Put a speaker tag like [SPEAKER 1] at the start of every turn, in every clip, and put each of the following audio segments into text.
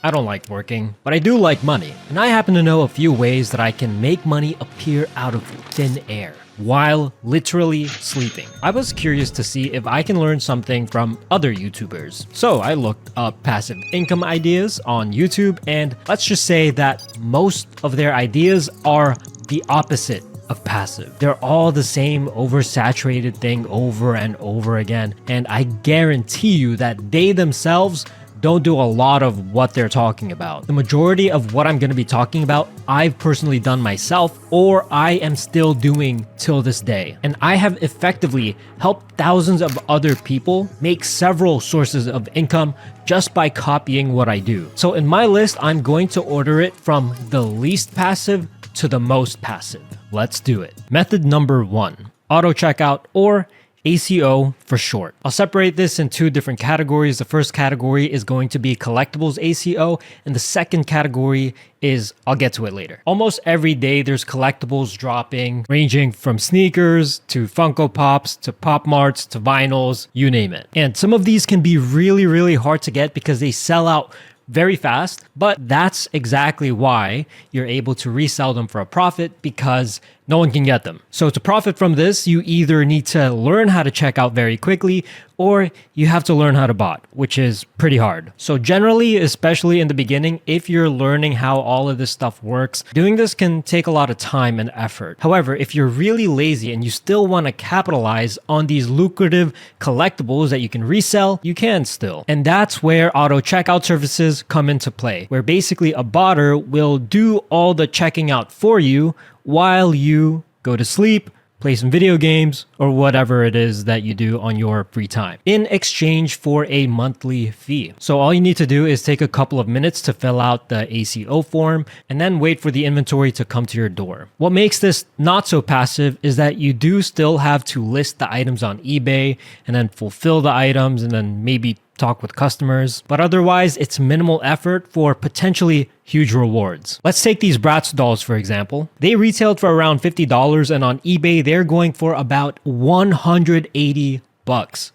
[SPEAKER 1] I don't like working, but I do like money, and I happen to know a few ways that I can make money appear out of thin air while literally sleeping. I was curious to see if I can learn something from other YouTubers. So I looked up passive income ideas on YouTube, and let's just say that most of their ideas are the opposite of passive. They're all the same oversaturated thing over and over again, and I guarantee you that they themselves don't do a lot of what they're talking about. The majority of what I'm going to be talking about, I've personally done myself, or I am still doing till this day. And I have effectively helped thousands of other people make several sources of income just by copying what I do. So in my list, I'm going to order it from the least passive to the most passive. Let's do it. Method number 1, auto checkout, or ACO for short. I'll separate this in two different categories. The first category is going to be collectibles ACO, and the second category is, I'll get to it later. Almost every day there's collectibles dropping, ranging from sneakers to Funko Pops to Pop Marts to vinyls, you name it. And some of these can be really, really hard to get because they sell out very fast, but that's exactly why you're able to resell them for a profit, because no one can get them. So to profit from this, you either need to learn how to check out very quickly, or you have to learn how to bot, which is pretty hard. So generally, especially in the beginning, if you're learning how all of this stuff works, doing this can take a lot of time and effort. However, if you're really lazy and you still want to capitalize on these lucrative collectibles that you can resell, you can still. And that's where auto checkout services come into play, where basically a botter will do all the checking out for you while you go to sleep, play some video games, or whatever it is that you do on your free time, in exchange for a monthly fee. So all you need to do is take a couple of minutes to fill out the ACO form and then wait for the inventory to come to your door. What makes this not so passive is that you do still have to list the items on eBay and then fulfill the items and then maybe talk with customers, but otherwise it's minimal effort for potentially huge rewards. Let's take these Bratz dolls for example. They retailed for around $50, and on eBay they're going for about $180.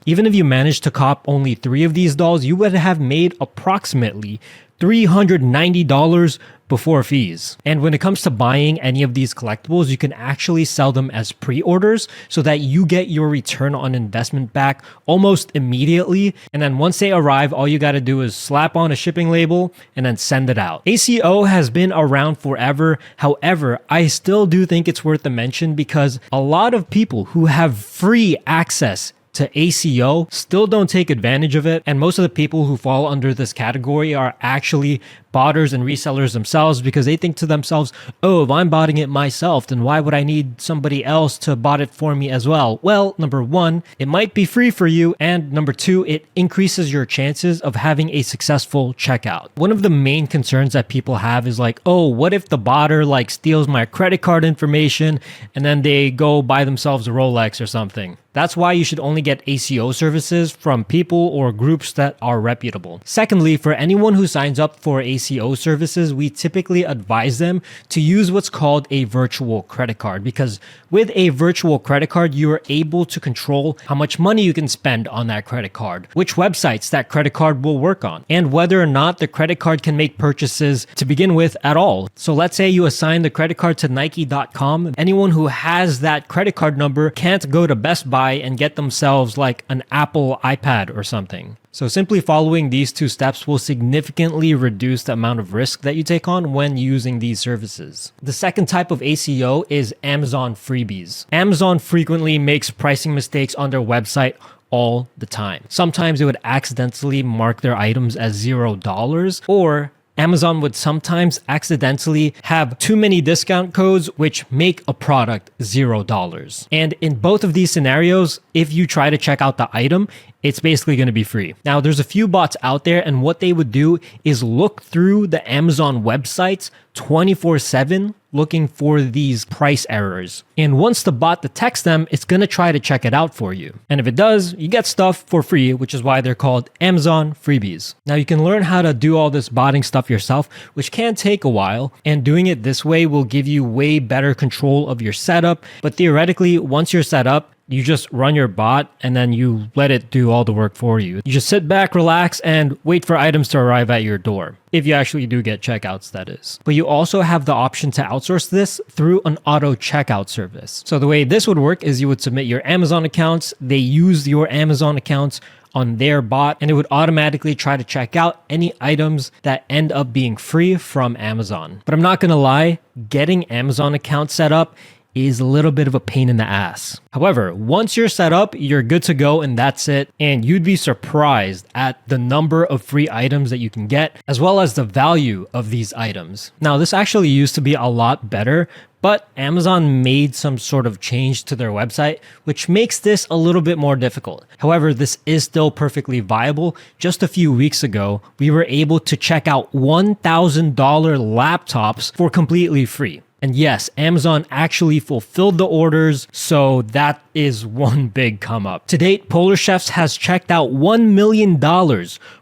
[SPEAKER 1] Even if you managed to cop only 3 of these dolls, you would have made approximately $390 before fees. And when it comes to buying any of these collectibles, you can actually sell them as pre-orders so that you get your return on investment back almost immediately. And then once they arrive, all you got to do is slap on a shipping label and then send it out. ACO has been around forever. However, I still do think it's worth a mention because a lot of people who have free access to ACO still don't take advantage of it, and most of the people who fall under this category are actually botters and resellers themselves, because they think to themselves, oh, if I'm botting it myself, then why would I need somebody else to bot it for me as well? Well, number 1, it might be free for you, and number 2, it increases your chances of having a successful checkout. One of the main concerns that people have is like, oh, what if the botter like steals my credit card information and then they go buy themselves a Rolex or something? That's why you should only get ACO services from people or groups that are reputable. Secondly, for anyone who signs up for ACO services, we typically advise them to use what's called a virtual credit card, because with a virtual credit card, you are able to control how much money you can spend on that credit card, which websites that credit card will work on, and whether or not the credit card can make purchases to begin with at all. So let's say you assign the credit card to Nike.com. Anyone who has that credit card number can't go to Best Buy and get themselves like an Apple iPad or something. So simply following these 2 steps will significantly reduce the amount of risk that you take on when using these services. The second type of ACO is Amazon freebies. Amazon frequently makes pricing mistakes on their website all the time. Sometimes they would accidentally mark their items as $0, or Amazon would sometimes accidentally have too many discount codes which make a product $0. And in both of these scenarios, if you try to check out the item, it's basically going to be free. Now, there's a few bots out there, and what they would do is look through the Amazon websites 24/7 looking for these price errors. And once the bot detects them, it's going to try to check it out for you. And if it does, you get stuff for free, which is why they're called Amazon freebies. Now, you can learn how to do all this botting stuff yourself, which can take a while, and doing it this way will give you way better control of your setup. But theoretically, once you're set up, You just run your bot and then you let it do all the work for you. You just sit back, relax, and wait for items to arrive at your door. If you actually do get checkouts, that is. But you also have the option to outsource this through an auto checkout service. So the way this would work is you would submit your Amazon accounts. They use your Amazon accounts on their bot, and it would automatically try to check out any items that end up being free from Amazon. But I'm not gonna lie, getting Amazon accounts set up is a little bit of a pain in the ass. However, once you're set up, you're good to go and that's it. And you'd be surprised at the number of free items that you can get, as well as the value of these items. Now, this actually used to be a lot better, but Amazon made some sort of change to their website, which makes this a little bit more difficult. However, this is still perfectly viable. Just a few weeks ago, we were able to check out $1,000 laptops for completely free. And yes, Amazon actually fulfilled the orders, so that is one big come up. To date, Polar Chefs has checked out $1 million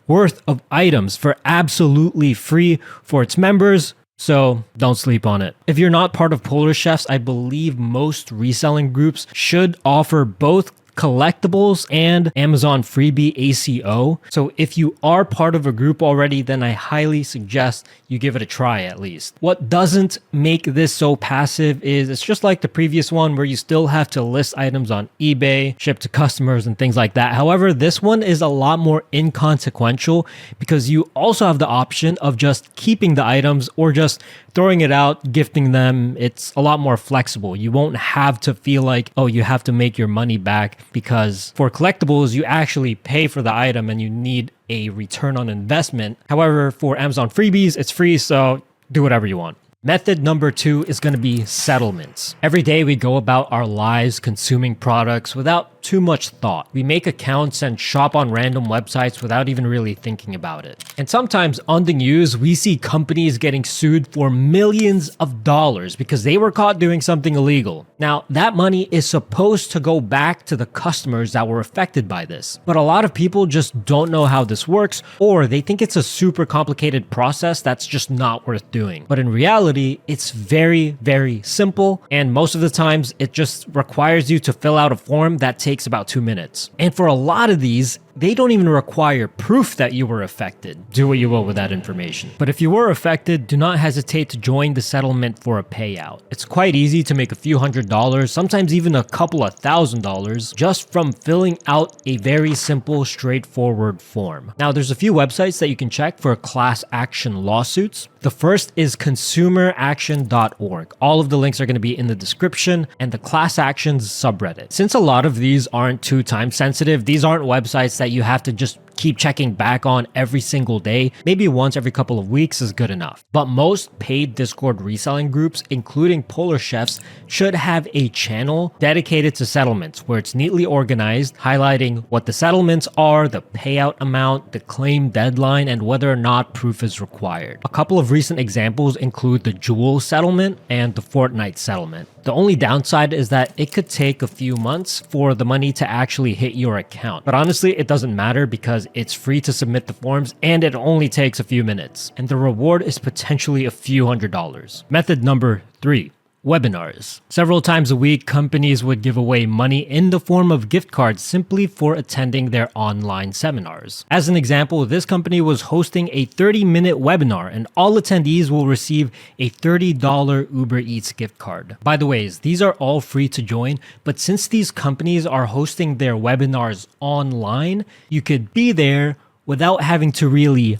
[SPEAKER 1] worth of items for absolutely free for its members, so don't sleep on it. If you're not part of Polar Chefs, I believe most reselling groups should offer both collectibles and Amazon freebie ACO. So if you are part of a group already, then I highly suggest you give it a try at least. What doesn't make this so passive is it's just like the previous one where you still have to list items on eBay, ship to customers and things like that. However, this one is a lot more inconsequential because you also have the option of just keeping the items or just throwing it out, gifting them. It's a lot more flexible. You won't have to feel like, oh, you have to make your money back, because for collectibles, you actually pay for the item and you need a return on investment. However, for Amazon freebies, it's free, so do whatever you want. Method number 2 is going to be settlements. Every day we go about our lives consuming products without too much thought. We make accounts and shop on random websites without even really thinking about it. And sometimes on the news, we see companies getting sued for millions of dollars because they were caught doing something illegal. Now, that money is supposed to go back to the customers that were affected by this. But a lot of people just don't know how this works, or they think it's a super complicated process that's just not worth doing. But in reality, it's very, very simple. And most of the times, it just requires you to fill out a form that takes about 2 minutes. And for a lot of these, they don't even require proof that you were affected. Do what you will with that information. But if you were affected, do not hesitate to join the settlement for a payout. It's quite easy to make a few $100s, sometimes even a couple of $1,000s, just from filling out a very simple, straightforward form. Now, there's a few websites that you can check for class action lawsuits. The first is consumeraction.org. All of the links are going to be in the description, and the class actions subreddit. Since a lot of these aren't too time sensitive, these aren't websites that you have to just keep checking back on every single day. Maybe once every couple of weeks is good enough. But most paid Discord reselling groups, including Polar Chefs, should have a channel dedicated to settlements where it's neatly organized, highlighting what the settlements are, the payout amount, the claim deadline, and whether or not proof is required. A couple of recent examples include the Jewel settlement and the Fortnite settlement. The only downside is that it could take a few months for the money to actually hit your account. But honestly, it doesn't matter because it's free to submit the forms and it only takes a few minutes. And the reward is potentially a few $100s. Method number 3. Webinars. Several times a week, companies would give away money in the form of gift cards simply for attending their online seminars. As an example, this company was hosting a 30-minute webinar and all attendees will receive a $30 Uber Eats gift card. By the way, these are all free to join, but since these companies are hosting their webinars online, you could be there without having to really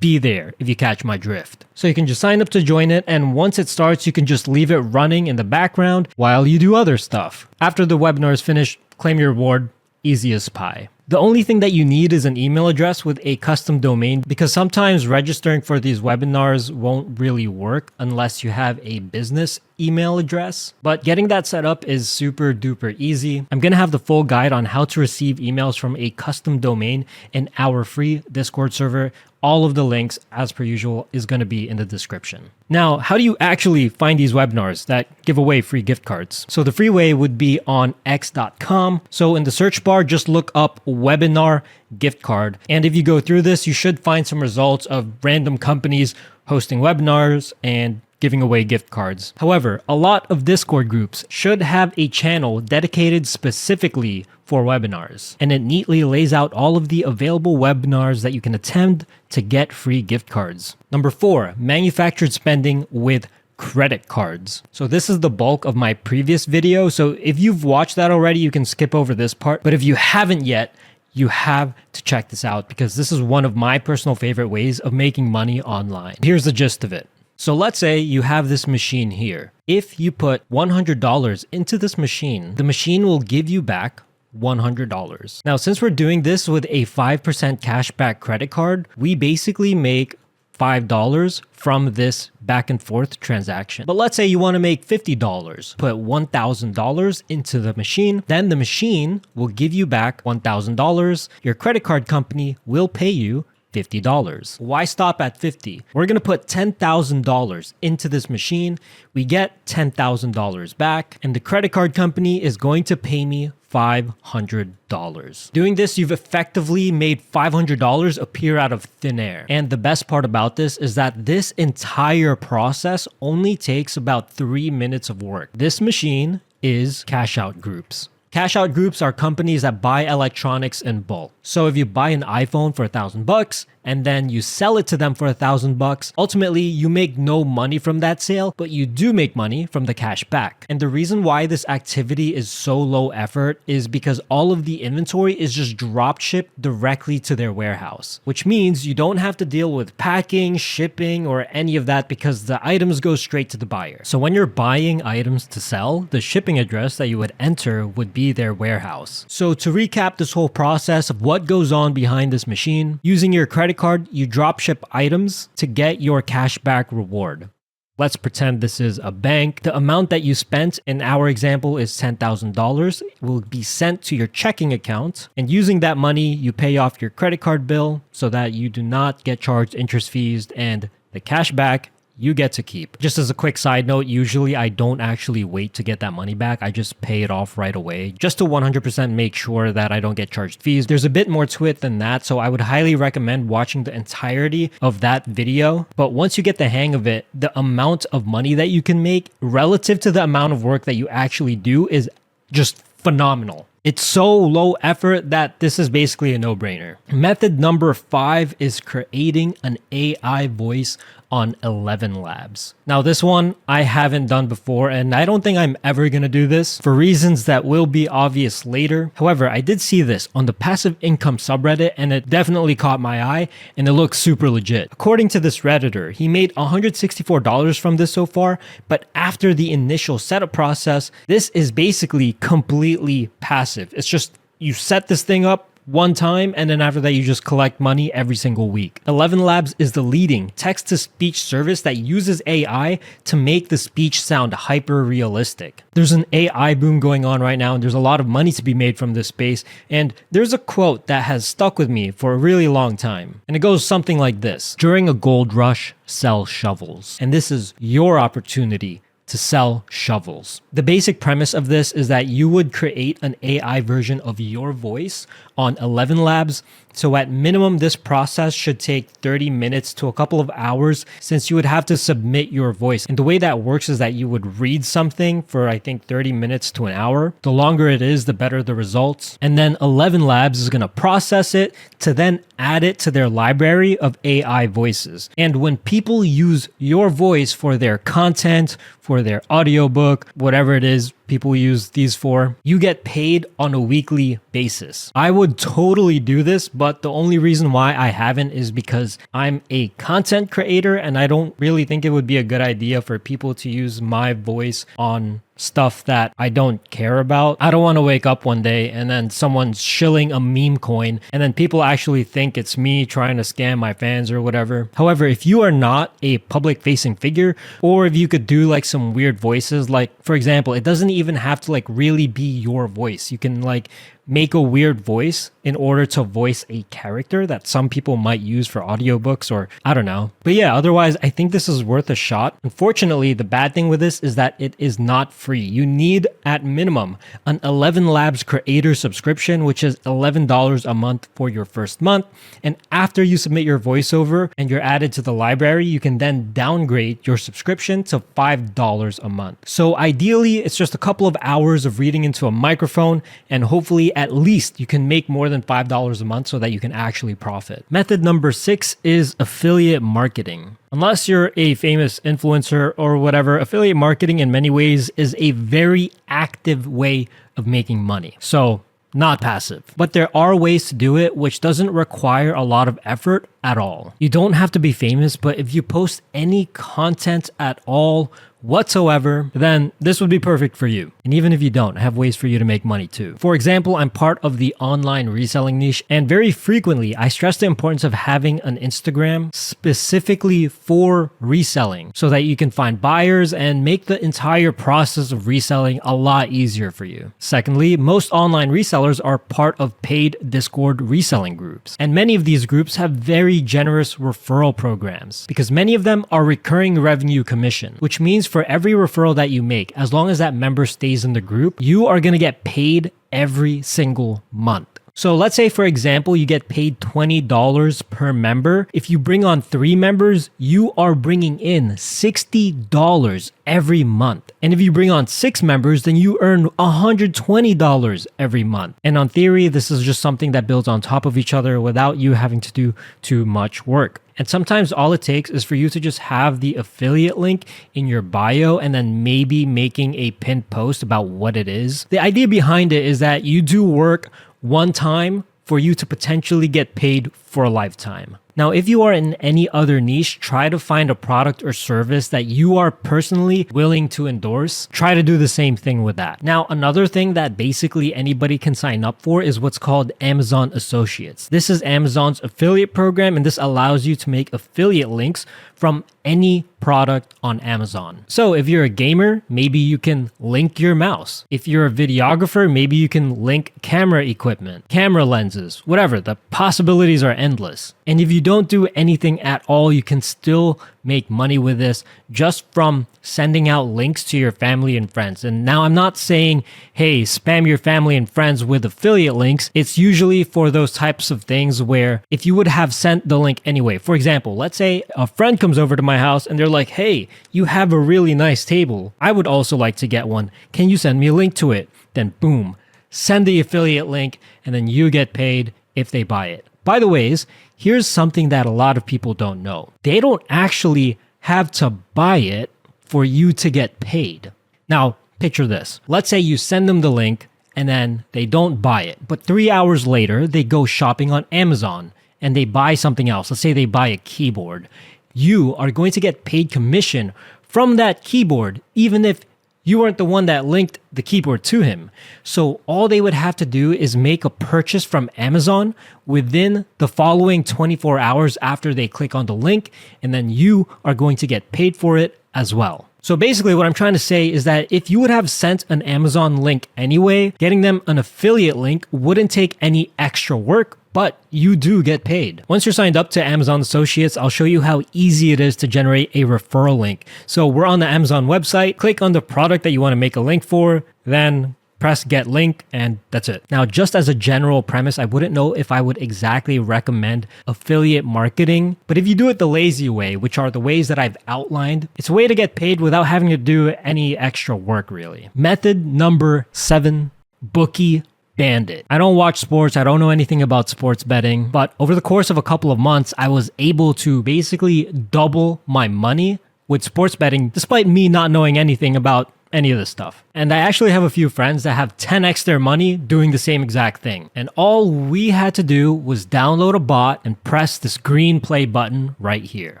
[SPEAKER 1] be there, if you catch my drift. So you can just sign up to join it, and once it starts, you can just leave it running in the background while you do other stuff. After the webinar is finished, claim your reward, easy as pie. The only thing that you need is an email address with a custom domain, because sometimes registering for these webinars won't really work unless you have a business email address. But getting that set up is super duper easy. I'm going to have the full guide on how to receive emails from a custom domain in our free Discord server. All of the links, as per usual, is going to be in the description. Now, how do you actually find these webinars that give away free gift cards? So the free way would be on x.com. So in the search bar, just look up webinar gift card. And if you go through this, you should find some results of random companies hosting webinars, and giving away gift cards. However, a lot of Discord groups should have a channel dedicated specifically for webinars, and it neatly lays out all of the available webinars that you can attend to get free gift cards. Number 4, manufactured spending with credit cards. So this is the bulk of my previous video. So if you've watched that already, you can skip over this part. But if you haven't yet, you have to check this out because this is one of my personal favorite ways of making money online. Here's the gist of it. So let's say you have this machine here. If you put $100 into this machine, the machine will give you back $100. Now, since we're doing this with a 5% cashback credit card, we basically make $5 from this back and forth transaction. But let's say you want to make $50, put $1,000 into the machine, then the machine will give you back $1,000. Your credit card company will pay you $50. Why stop at 50? We're going to put $10,000 into this machine. We get $10,000 back, and the credit card company is going to pay me $500. Doing this, you've effectively made $500 appear out of thin air. And the best part about this is that this entire process only takes about 3 minutes of work. This machine is cash out groups. Cash out groups are companies that buy electronics in bulk. So if you buy an iPhone for $1,000 and then you sell it to them for $1,000, ultimately you make no money from that sale, but you do make money from the cash back. And the reason why this activity is so low effort is because all of the inventory is just drop shipped directly to their warehouse, which means you don't have to deal with packing, shipping, or any of that because the items go straight to the buyer. So when you're buying items to sell, the shipping address that you would enter would be their warehouse. So to recap this whole process of what goes on behind this machine, using your credit card, you drop ship items to get your cashback reward. Let's pretend this is a bank. The amount that you spent in our example is $10,000 will be sent to your checking account. And using that money, you pay off your credit card bill so that you do not get charged interest fees, and the cashback you get to keep. Just as a quick side note, usually I don't actually wait to get that money back. I just pay it off right away just to 100% make sure that I don't get charged fees. There's a bit more to it than that, so I would highly recommend watching the entirety of that video. But once you get the hang of it, the amount of money that you can make relative to the amount of work that you actually do is just phenomenal. It's so low effort that this is basically a no-brainer. Method number 5 is creating an AI voice on 11 Labs. Now this one I haven't done before, and I don't think I'm ever going to do this for reasons that will be obvious later. However, I did see this on the passive income subreddit and it definitely caught my eye and it looks super legit. According to this Redditor, he made $164 from this so far, but after the initial setup process, this is basically completely passive. It's just you set this thing up one time, and then after that you just collect money every single week. 11 Labs is the leading text-to-speech service that uses AI to make the speech sound hyper-realistic. There's an AI boom going on right now, and there's a lot of money to be made from this space, and there's a quote that has stuck with me for a really long time, and it goes something like this: during a gold rush, sell shovels. And this is your opportunity to sell shovels. The basic premise of this is that you would create an AI version of your voice on 11 Labs. So at minimum, this process should take 30 minutes to a couple of hours since you would have to submit your voice. And the way that works is that you would read something for, I think, 30 minutes to an hour. The longer it is, the better the results. And then 11 Labs is going to process it to then add it to their library of AI voices. And when people use your voice for their content, for their audiobook, whatever it is people use these for, you get paid on a weekly basis. I would totally do this, but the only reason why I haven't is because I'm a content creator and I don't really think it would be a good idea for people to use my voice on stuff that I don't care about. I don't want to wake up one day and then someone's shilling a meme coin and then people actually think it's me trying to scam my fans or whatever. However, if you are not a public facing figure, or if you could do like some weird voices, like for example, it doesn't even have to like really be your voice. You can like make a weird voice in order to voice a character that some people might use for audiobooks or I don't know. But yeah, otherwise, I think this is worth a shot. Unfortunately, the bad thing with this is that it is not free. You need at minimum an 11 Labs creator subscription, which is $11 a month for your first month. And after you submit your voiceover and you're added to the library, you can then downgrade your subscription to $5 a month. So ideally, it's just a couple of hours of reading into a microphone, and hopefully at least you can make more than $5 a month so that you can actually profit. Method number 6 is affiliate marketing. Unless you're a famous influencer or whatever, affiliate marketing in many ways is a very active way of making money. So not passive. But there are ways to do it which doesn't require a lot of effort at all. You don't have to be famous, but if you post any content at all whatsoever, then this would be perfect for you. And even if you don't, I have ways for you to make money too. For example, I'm part of the online reselling niche, and very frequently I stress the importance of having an Instagram specifically for reselling so that you can find buyers and make the entire process of reselling a lot easier for you. Secondly, most online resellers are part of paid Discord reselling groups, and many of these groups have very generous referral programs because many of them are recurring revenue commission, which means for every referral that you make, as long as that member stays in the group, you are going to get paid every single month. So let's say, for example, you get paid $20 per member. If you bring on 3 members, you are bringing in $60 every month. And if you bring on 6 members, then you earn $120 every month. And on theory, this is just something that builds on top of each other without you having to do too much work. And sometimes all it takes is for you to just have the affiliate link in your bio and then maybe making a pinned post about what it is. The idea behind it is that you do work one time for you to potentially get paid for a lifetime. Now, if you are in any other niche, try to find a product or service that you are personally willing to endorse. Try to do the same thing with that. Now, another thing that basically anybody can sign up for is what's called Amazon Associates. This is Amazon's affiliate program, and this allows you to make affiliate links from any product on Amazon. So if you're a gamer, maybe you can link your mouse. If you're a videographer, maybe you can link camera equipment, camera lenses, whatever. The possibilities are endless. And if you don't do anything at all, you can still make money with this just from sending out links to your family and friends. And now I'm not saying, hey, spam your family and friends with affiliate links. It's usually for those types of things where if you would have sent the link anyway, for example, let's say a friend comes over to my house and they're like, hey, you have a really nice table. I would also like to get one. Can you send me a link to it? Then boom, send the affiliate link and then you get paid if they buy it. By the way, here's something that a lot of people don't know. They don't actually have to buy it for you to get paid. Now, picture this. Let's say you send them the link and then they don't buy it. But 3 hours later, they go shopping on Amazon and they buy something else. Let's say they buy a keyboard. You are going to get paid commission from that keyboard, even if you weren't the one that linked the keyboard to him. So all they would have to do is make a purchase from Amazon within the following 24 hours after they click on the link, and then you are going to get paid for it as well. So basically what I'm trying to say is that if you would have sent an Amazon link anyway, getting them an affiliate link wouldn't take any extra work, but you do get paid. Once you're signed up to Amazon Associates, I'll show you how easy it is to generate a referral link. So we're on the Amazon website, click on the product that you want to make a link for, then press get link, and that's it. Now, just as a general premise, I wouldn't know if I would exactly recommend affiliate marketing, but if you do it the lazy way, which are the ways that I've outlined, it's a way to get paid without having to do any extra work really. Method number 7, bookie bandit. I don't watch sports. I don't know anything about sports betting, but over the course of a couple of months, I was able to basically double my money with sports betting, despite me not knowing anything about any of this stuff. And I actually have a few friends that have 10x their money doing the same exact thing. And all we had to do was download a bot and press this green play button right here.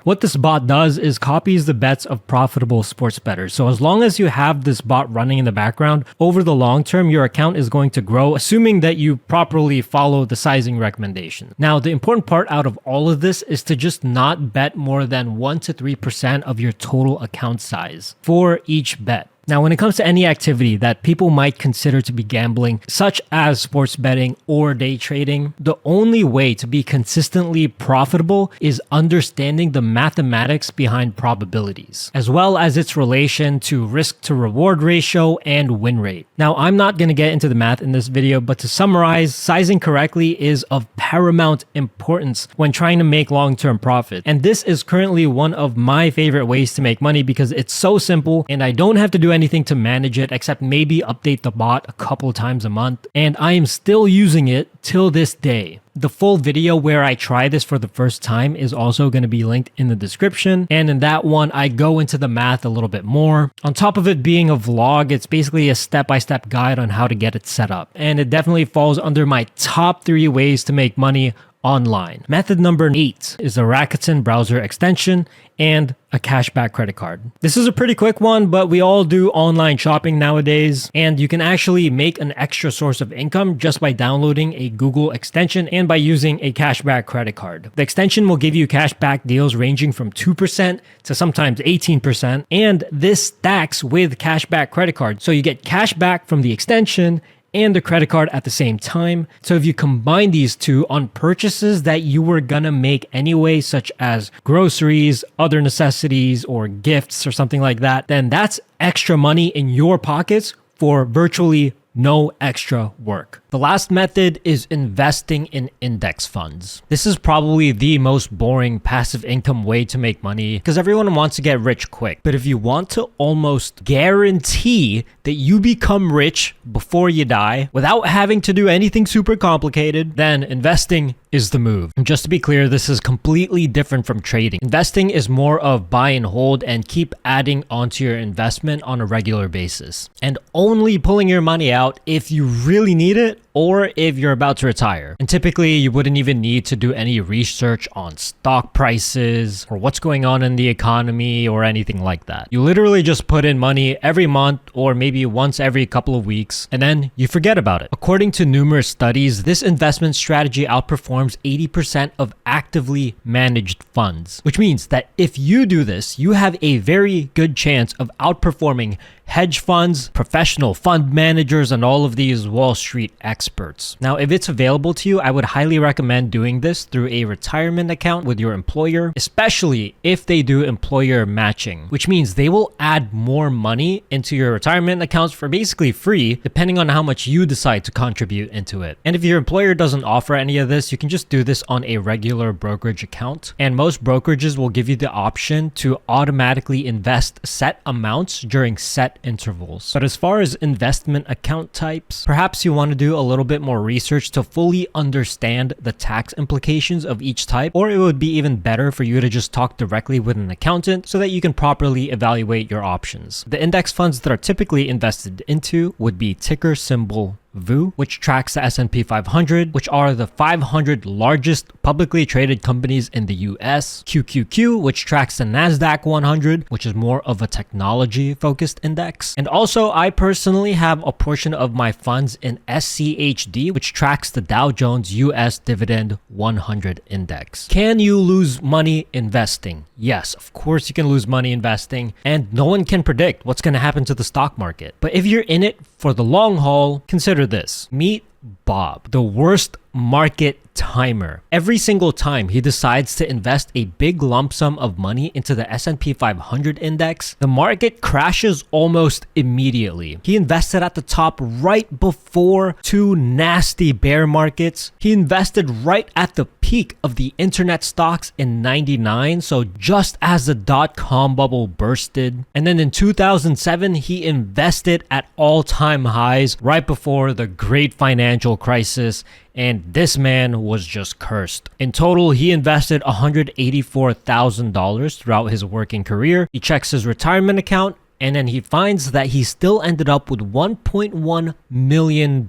[SPEAKER 1] What this bot does is copies the bets of profitable sports bettors. So as long as you have this bot running in the background, over the long term, your account is going to grow, assuming that you properly follow the sizing recommendation. Now, the important part out of all of this is to just not bet more than 1 to 3% of your total account size for each bet. Now, when it comes to any activity that people might consider to be gambling, such as sports betting or day trading, the only way to be consistently profitable is understanding the mathematics behind probabilities, as well as its relation to risk to reward ratio and win rate. Now, I'm not going to get into the math in this video, but to summarize, sizing correctly is of paramount importance when trying to make long-term profit. And this is currently one of my favorite ways to make money because it's so simple and I don't have to do anything to manage it except maybe update the bot a couple times a month. And I am still using it till this day. The full video where I try this for the first time is also going to be linked in the description. And in that one, I go into the math a little bit more. On top of it being a vlog, it's basically a step-by-step guide on how to get it set up. And it definitely falls under my top 3 ways to make money online. Method number 8 is a Rakuten browser extension and a cashback credit card. This is a pretty quick one, but we all do online shopping nowadays, and you can actually make an extra source of income just by downloading a Google extension and by using a cashback credit card. The extension will give you cashback deals ranging from 2% to sometimes 18%, and this stacks with cashback credit card. So you get cashback from the extension and the credit card at the same time. So if you combine these two on purchases that you were gonna make anyway, such as groceries, other necessities, or gifts or something like that, then that's extra money in your pockets for virtually no extra work. The last method is investing in index funds. This is probably the most boring passive income way to make money because everyone wants to get rich quick. But if you want to almost guarantee that you become rich before you die without having to do anything super complicated, then investing is the move. And just to be clear, this is completely different from trading. Investing is more of buy and hold and keep adding onto your investment on a regular basis, and only pulling your money out if you really need it or if you're about to retire. And typically you wouldn't even need to do any research on stock prices or what's going on in the economy or anything like that. You literally just put in money every month or maybe once every couple of weeks, and then you forget about it. According to numerous studies, this investment strategy outperforms 80% of actively managed funds, which means that if you do this, you have a very good chance of outperforming hedge funds, professional fund managers, and all of these Wall Street experts. Now, if it's available to you, I would highly recommend doing this through a retirement account with your employer, especially if they do employer matching, which means they will add more money into your retirement accounts for basically free, depending on how much you decide to contribute into it. And if your employer doesn't offer any of this, you can just do this on a regular brokerage account. And most brokerages will give you the option to automatically invest set amounts during set intervals. But as far as investment account types, perhaps you want to do a little bit more research to fully understand the tax implications of each type, or it would be even better for you to just talk directly with an accountant so that you can properly evaluate your options. The index funds that are typically invested into would be ticker symbol VU, which tracks the S&P 500, which are the 500 largest publicly traded companies in the US. QQQ, which tracks the NASDAQ 100, which is more of a technology-focused index. And also, I personally have a portion of my funds in SCHD, which tracks the Dow Jones US Dividend 100 Index. Can you lose money investing? Yes, of course you can lose money investing, and no one can predict what's going to happen to the stock market. But if you're in it for the long haul, consider this. Meet Bob, the worst market timer. Every single time he decides to invest a big lump sum of money into the S&P 500 index, the market crashes almost immediately. He invested at the top right before 2 nasty bear markets. He invested right at the peak of the internet stocks in '99, so just as the dot-com bubble bursted. And then in 2007, he invested at all-time highs right before the great financial crisis, and this man was just cursed. In total, he invested $184,000 throughout his working career. He checks his retirement account, and then he finds that he still ended up with $1.1 million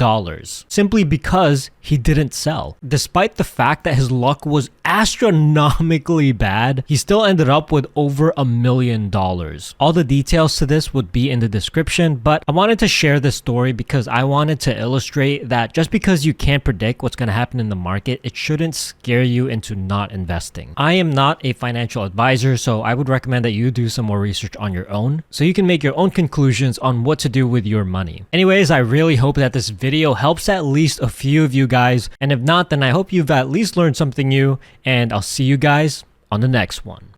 [SPEAKER 1] simply because he didn't sell. Despite the fact that his luck was astronomically bad, he still ended up with over $1 million. All the details to this would be in the description, but I wanted to share this story because I wanted to illustrate that just because you can't predict what's going to happen in the market, it shouldn't scare you into not investing. I am not a financial advisor, so I would recommend that you do some more research on your own so you can can make your own conclusions on what to do with your money. Anyways, I really hope that this video helps at least a few of you guys, and if not, then I hope you've at least learned something new, and I'll see you guys on the next one.